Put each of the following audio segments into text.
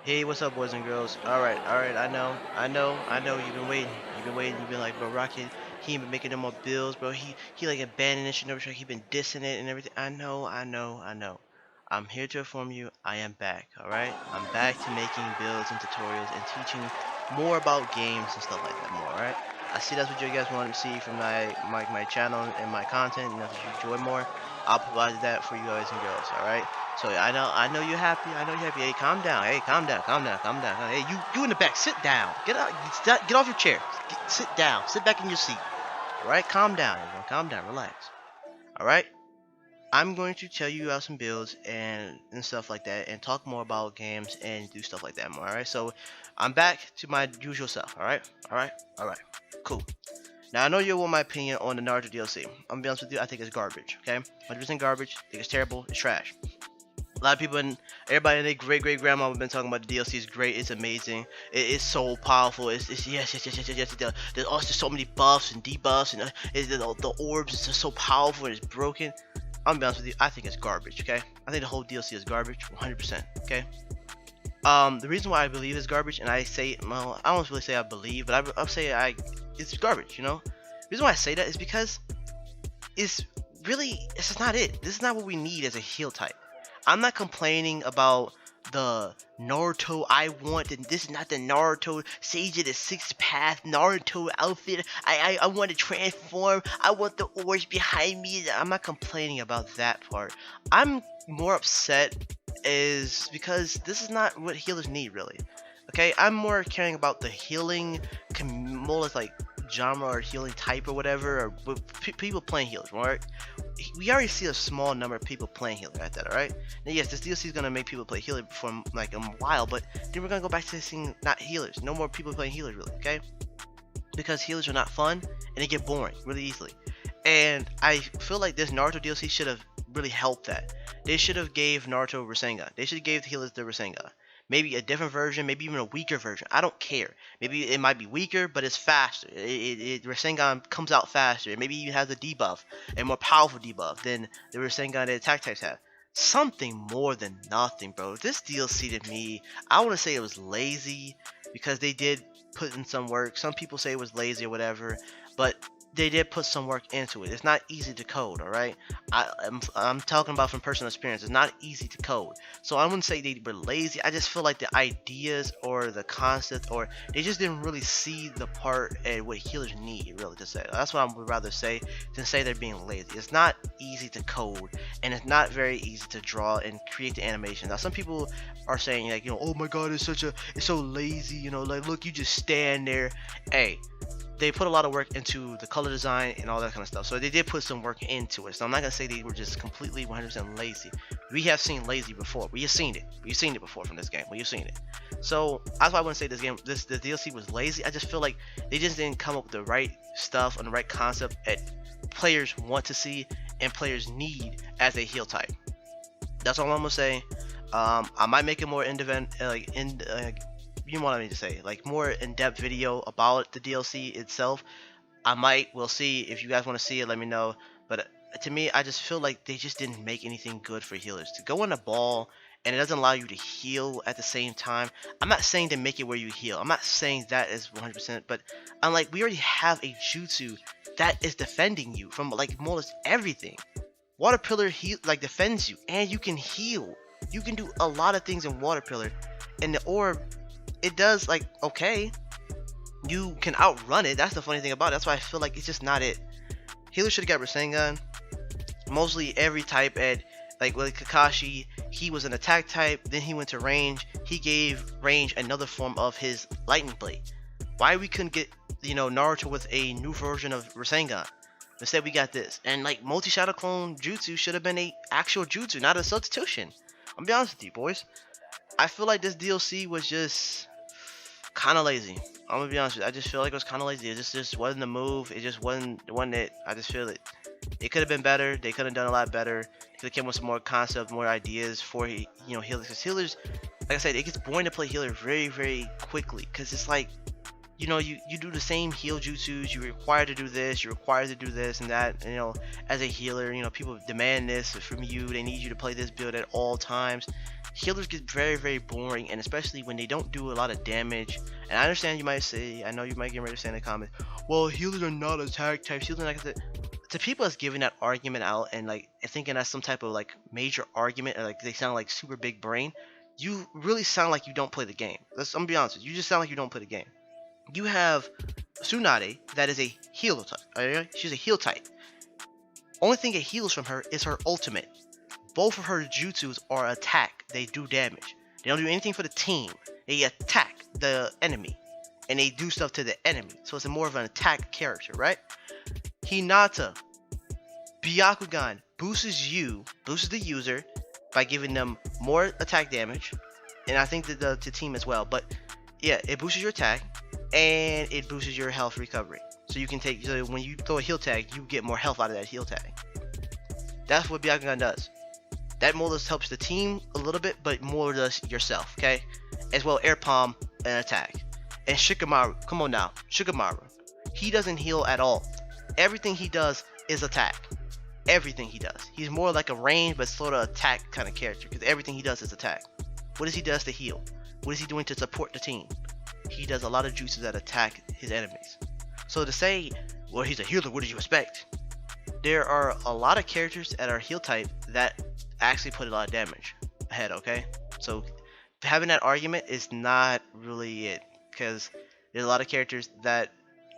Hey, what's up, boys and girls? All right. I know. You've been waiting. You've been waiting. You've been like, bro, Rocket. He ain't been making no more bills, bro. He like abandoning Shinobi track. He been dissing it and everything. I know. I'm here to inform you. I am back. All right. I'm back to making builds and tutorials and teaching more about games and stuff like that. More. All right. I see that's what you guys want to see from my channel and my content. And if you enjoy more, I'll provide that for you guys and girls. All right. So I know you're happy. I know you're happy. Hey, calm down. Hey, calm down. Hey, you in the back, sit down. Get out. Get off your chair. Sit down. Sit back in your seat. All right, calm down, everyone. Calm down. Relax. All right. I'm going to tell you about some builds and stuff like that, and talk more about games and do stuff like that more. All right. So I'm back to my usual self. All right. All right. Cool. Now I know you want my opinion on the Naruto DLC. I'm gonna be honest with you. I think it's garbage. Okay, 100% garbage. I think it's terrible. It's trash. A lot of people and everybody and their great grandma have been talking about the DLC is great. It's amazing. It's so powerful. It's yes. There's also so many buffs and debuffs and the orbs is just so powerful and it's broken. I'm gonna be honest with you. I think it's garbage. Okay. I think the whole DLC is garbage. 100%. Okay. The reason why I believe it's garbage, and I say, well, I don't really say I believe, but I'll say it's garbage. The reason why I say that is because it's it's just not it. This is not what we need as a heal type. I'm not complaining about the Naruto I want, and this is not the Naruto Sage of the Sixth Path Naruto outfit. I want to transform. I want the orange behind me. I'm not complaining about that part. I'm more upset is because this is not what healers need really. Okay, I'm more caring about the healing, more like genre or healing type or whatever, or people playing healers, right? We already see a small number of people playing healer at that, alright? Now, yes, this DLC is gonna make people play healer for like a while, but then we're gonna go back to seeing not healers. No more people playing healers, really, okay? Because healers are not fun and they get boring really easily. And I feel like this Naruto DLC should have really helped that. They should have gave Naruto Rasengan. They should have gave the healers the Rasengan. Maybe a different version, maybe even a weaker version. I don't care. Maybe it might be weaker, but it's faster. Rasengan comes out faster. Maybe even has a debuff, a more powerful debuff than the Rasengan that attack types have. Something more than nothing, bro. This DLC to me, I want to say it was lazy because they did put in some work. Some people say it was lazy or whatever, but they did put some work into it. It's not easy to code, all right? I'm talking about from personal experience. It's not easy to code. So I wouldn't say they were lazy. I just feel like the ideas or the concept or they just didn't really see the part and what healers need really to say. That's what I would rather say than say they're being lazy. It's not easy to code and it's not very easy to draw and create the animation. Now some people are saying like, oh my god, it's so lazy, like look, you just stand there. Hey, they put a lot of work into the color design and all that kind of stuff. So they did put some work into it. So I'm not gonna say they were just completely 100% lazy. We have seen lazy before. We have seen it. We've seen it before from this game. We've seen it. So that's why I wouldn't say the DLC was lazy. I just feel like they just didn't come up with the right stuff and the right concept that players want to see and players need as a heal type. That's all I'm gonna say. I might make it more you want me to say like more in-depth video about the DLC itself. We'll see. If you guys want to see it, let me know. But to me, I just feel like they just didn't make anything good for healers to go in a ball and it doesn't allow you to heal at the same time. I'm not saying to make it where you heal. I'm not saying that is 100%, but I'm like, we already have a jutsu that is defending you from like more or less everything. Water pillar defends you and you can heal. You can do a lot of things in water pillar, and the orb, it does like okay, you can outrun it. That's the funny thing about it. That's why I feel like it's just not it. Healer should have got Rasengan. Mostly every type at like with Kakashi, he was an attack type, then he went to range. He gave range another form of his lightning blade. Why we couldn't get Naruto with a new version of Rasengan? Instead we got this. And like multi shadow clone jutsu should have been a actual jutsu, not a substitution. I'm gonna be honest with you boys. I feel like this DLC was just kind of lazy. I'm gonna be honest with you. I just feel like it was kind of lazy. It just wasn't the move. It just wasn't it. I just feel it. It could have been better. They could have done a lot better. Could have came with some more concepts, more ideas for healers. Because healers, like I said, it gets boring to play healer very quickly. Because it's like you do the same heal jutsus. You're required to do this. You're required to do this and that. And, as a healer, people demand this from you. They need you to play this build at all times. healers get very boring, and especially when they don't do a lot of damage. And I understand you might say, I know you might get ready to say in the comments, well, healers are not attack types. Healers are not to people that's giving that argument out and like thinking that's some type of like major argument, or like they sound like super big brain. You really sound like you don't play the game. I'm gonna be honest with you. You just sound like you don't play the game. You have Tsunade that is a healer type. Alright? She's a heal type. Only thing it heals from her is her ultimate. Both of her jutsus are attack. They do damage. They don't do anything for the team. They attack the enemy. And they do stuff to the enemy. So it's more of an attack character, right? Hinata, Byakugan boosts the user by giving them more attack damage. And I think the team as well. But yeah, it boosts your attack. And it boosts your health recovery. So you can take, so when you throw a heal tag, you get more health out of that heal tag. That's what Byakugan does. That more or less helps the team a little bit, but more does yourself, okay? As well, Air Palm and attack. And Shikamaru, come on now, Shikamaru. He doesn't heal at all. Everything he does is attack. Everything he does. He's more like a range, but sort of attack kind of character, because everything he does is attack. What does he does to heal? What is he doing to support the team? He does a lot of juices that attack his enemies. So to say, well, he's a healer, what did you expect? There are a lot of characters that are heal type that actually put a lot of damage ahead, okay? So having that argument is not really it, because there's a lot of characters that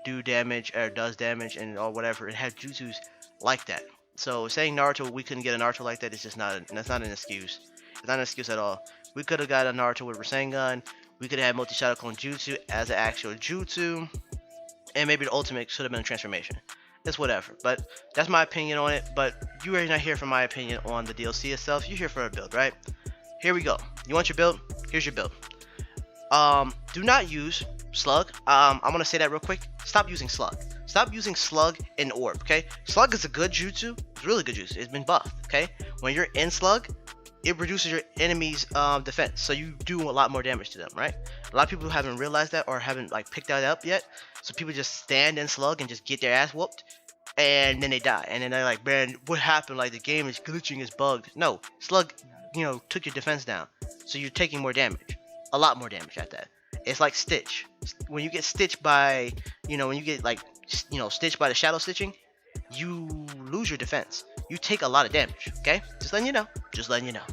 do damage or does damage and or whatever and have jutsus like that. So saying Naruto, we couldn't get a Naruto like that is just that's not an excuse. It's not an excuse at all. We could have got a Naruto with Rasengan. We could have had multi-shadow clone jutsu as an actual jutsu, and maybe the ultimate should have been a transformation. It's whatever, but that's my opinion on it. But you are not here for my opinion on the DLC itself. You're here for a build, right? Here we go. You want your build? Here's your build. Do not use Slug. I'm gonna say that real quick. Stop using Slug. Stop using Slug and Orb. Okay, Slug is a good jutsu. It's really good jutsu. It's been buffed. Okay, when you're in Slug, it reduces your enemy's defense, so you do a lot more damage to them, right? A lot of people haven't realized that or haven't like picked that up yet. So people just stand in Slug and just get their ass whooped, and then they die. And then they're like, man, what happened? Like the game is glitching, it's bugged. No, Slug, took your defense down, so you're taking more damage, a lot more damage at that. It's like Stitch. When you get stitched by, when you get like, stitched by the shadow stitching, you lose your defense. You take a lot of damage, okay? Just letting you know. Just letting you know.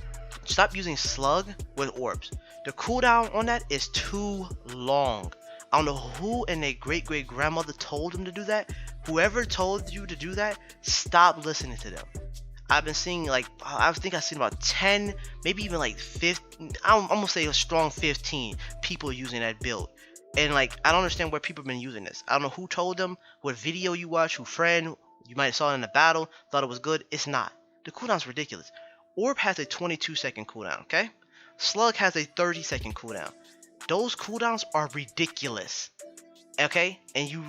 Stop using Slug with orbs. The cooldown on that is too long. I don't know who and their great-great-grandmother told them to do that. Whoever told you to do that, stop listening to them. I've been seeing I think I've seen about 10, maybe even like 15, I'm gonna say a strong 15 people using that build. And I don't understand where people have been using this. I don't know who told them, what video you watch, who friend, you might have saw it in the battle, thought it was good. It's not. The cooldown's ridiculous. Orb has a 22-second cooldown, okay? Slug has a 30-second cooldown. Those cooldowns are ridiculous, okay? And you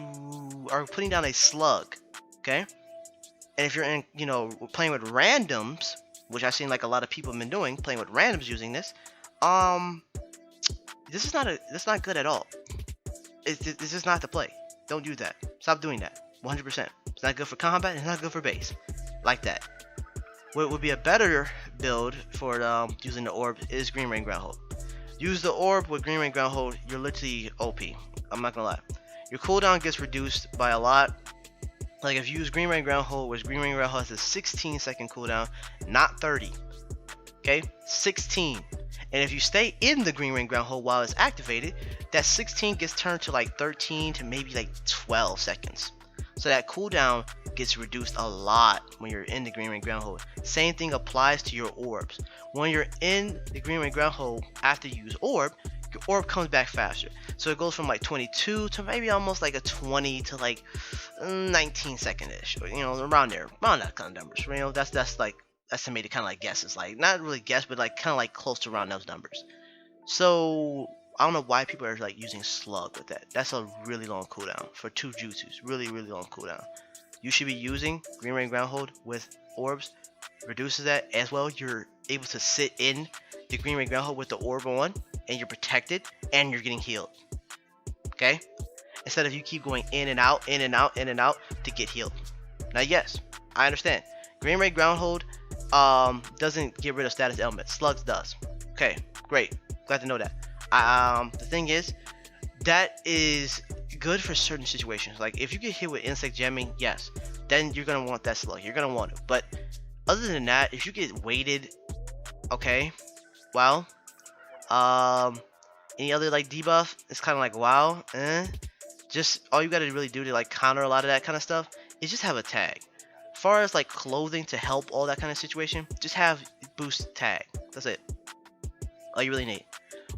are putting down a Slug, okay? And if you're in, playing with randoms, which I've seen a lot of people have been doing, playing with randoms using this, that's not good at all. This is not the play. Don't do that. Stop doing that. 100%. It's not good for combat. It's not good for base. Like that. What would be a better build for using the orb is Green Rain Ground Hold. Use the orb with Green Rain Ground Hold. You're literally OP. I'm not gonna lie. Your cooldown gets reduced by a lot. Like if you use Green Rain Ground Hold, which Green Rain Ground Hold has a 16-second cooldown, not 30. Okay, 16. And if you stay in the Green Rain Ground Hold while it's activated, that 16 gets turned to 13 to maybe 12 seconds. So that cooldown gets reduced a lot when you're in the Green Rain Ground Hold. Same thing applies to your orbs. When you're in the Green Rain Ground Hold after you use orb, your orb comes back faster. So it goes from 22 to maybe almost a 20 to 19 second-ish, around there, around that kind of numbers. That's estimated kind of guesses, not really guess, but kind of close to around those numbers. So I don't know why people are using Slug with that. That's a really long cooldown for 2 jutsus. Really long cooldown. You should be using Green Rain Ground Hold with orbs. Reduces that as well. You're able to sit in the Green Rain Ground Hold with the orb on, and you're protected, and you're getting healed. Okay? Instead of you keep going in and out to get healed. Now, yes, I understand. Green Rain Ground Hold doesn't get rid of status elements. Slugs does. Okay, great. Glad to know that. The thing is, that is good for certain situations. Like if you get hit with insect jamming, yes, then you're gonna want that slug. You're gonna want it. But other than that, if you get weighted, okay, well, um, any other like debuff, it's kind of like wow, just all you gotta really do to like counter a lot of that kind of stuff is just have a tag. As far as like clothing to help all that kind of situation, just have boost tag. That's it. All you really need.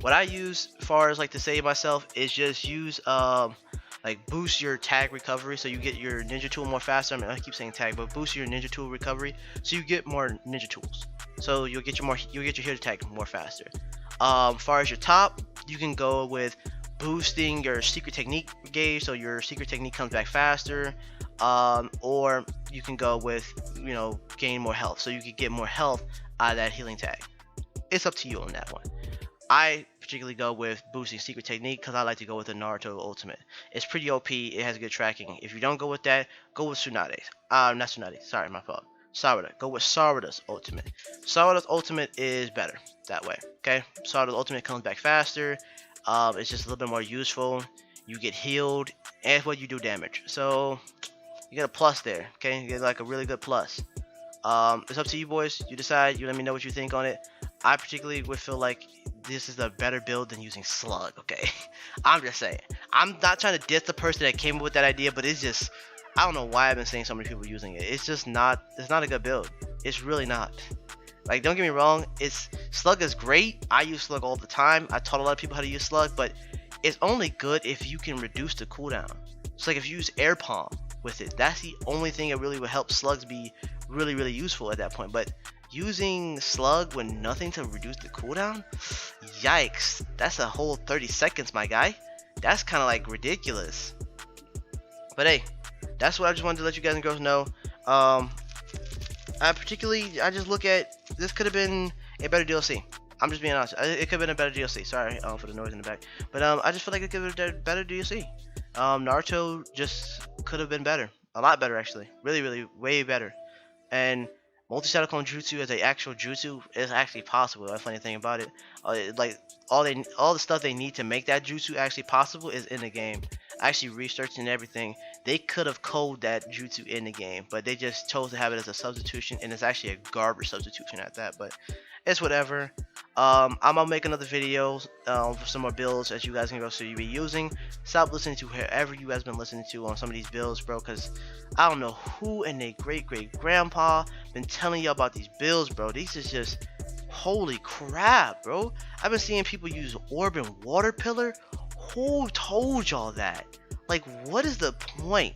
What I use as far as like to save myself is just use like boost your tag recovery so you get your ninja tool more faster. I mean, I keep saying tag, but boost your ninja tool recovery so you get more ninja tools. So you'll get your hit attack more faster. As far as your top, you can go with boosting your secret technique gauge so your secret technique comes back faster. Or you can go with gain more health so you can get more health out of that healing tag. It's up to you on that one. I particularly go with boosting secret technique because I like to go with the Naruto ultimate. It's pretty OP. It has good tracking. If you don't go with that, go with Tsunade. Not Tsunade. Sorry, my fault. Sarada. Go with Sarada's ultimate. Sarada's ultimate is better that way. Okay. Sarada's ultimate comes back faster. It's just a little bit more useful. You get healed and what you do damage. So you get a plus there. Okay. You get like a really good plus. It's up to you boys. You decide. You let me know what you think on it. I particularly would feel like this is a better build than using Slug, okay? I'm just saying. I'm not trying to diss the person that came up with that idea, but it's just, I don't know why I've been seeing so many people using it. It's just not, it's not a good build. It's really not. Like, don't get me wrong, Slug is great. I use Slug all the time. I taught a lot of people how to use Slug, but it's only good if you can reduce the cooldown. So like if you use Air Palm with it, that's the only thing that really would help Slugs be really, really useful at that point. But using Slug with nothing to reduce the cooldown, yikes, that's a whole 30 seconds, my guy. That's kind of like ridiculous. But hey, that's what I just wanted to let you guys and girls know. I just look at this could have been a better DLC. I'm just being honest. It could have been a better DLC. Sorry for the noise in the back. But I just feel like it could have been a better DLC. Naruto just could have been better. A lot better, actually. Really, really, way better. And multi-shadow clone jutsu as an actual jutsu is actually possible. That's the funny thing about it. Like all the stuff they need to make that jutsu actually possible is in the game. Actually researching everything, they could have coded that jutsu in the game, but they just chose to have it as a substitution, and it's actually a garbage substitution at that. But it's whatever. I'm gonna make another video for some more builds as you guys can go so you be using. Stop listening to whoever you guys been listening to on some of these builds, bro, because I don't know who and their great grandpa been telling you about these builds, bro. These is just holy crap, bro. I've been seeing people use orb and water pillar. Who told y'all that? Like, what is the point?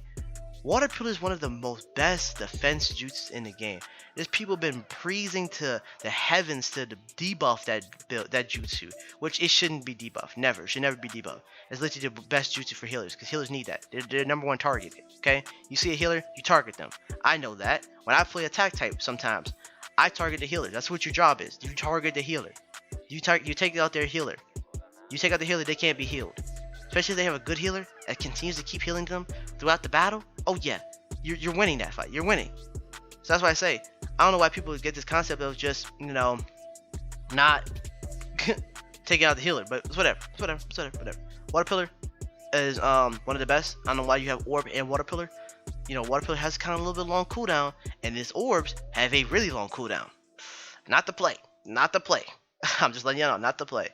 Water pillar is one of the most best defense jutsus in the game. There's people been praising to the heavens to debuff that jutsu, which it shouldn't be debuffed. Never, it should never be debuffed. It's literally the best jutsu for healers because healers need that. They're number one target. Okay, you see a healer, you target them. I know that. When I play attack type, sometimes I target the healer. That's what your job is. You target the healer. You take out their healer. You take out the healer, they can't be healed. Especially if they have a good healer that continues to keep healing them throughout the battle. Oh yeah, you're winning that fight. You're winning. So that's why I say, I don't know why people get this concept of just, not taking out the healer. But it's whatever. Water pillar is one of the best. I don't know why you have orb and water pillar. Water pillar has kind of a little bit long cooldown, and these orbs have a really long cooldown. Not to play. I'm just letting you know, not to play.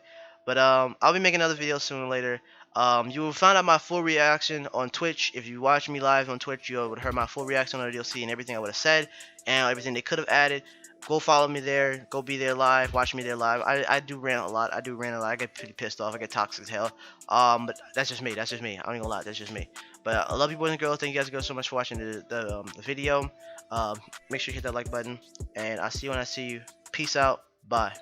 But I'll be making another video sooner or later. You will find out my full reaction on Twitch. If you watch me live on Twitch, you would have heard my full reaction on the DLC and everything I would have said and everything they could have added. Go follow me there. Go be there live. Watch me there live. I do rant a lot. I get pretty pissed off. I get toxic as hell. But that's just me. I ain't gonna lie. That's just me. But I love you boys and girls. Thank you guys so much for watching the video. Make sure you hit that like button. And I'll see you when I see you. Peace out. Bye.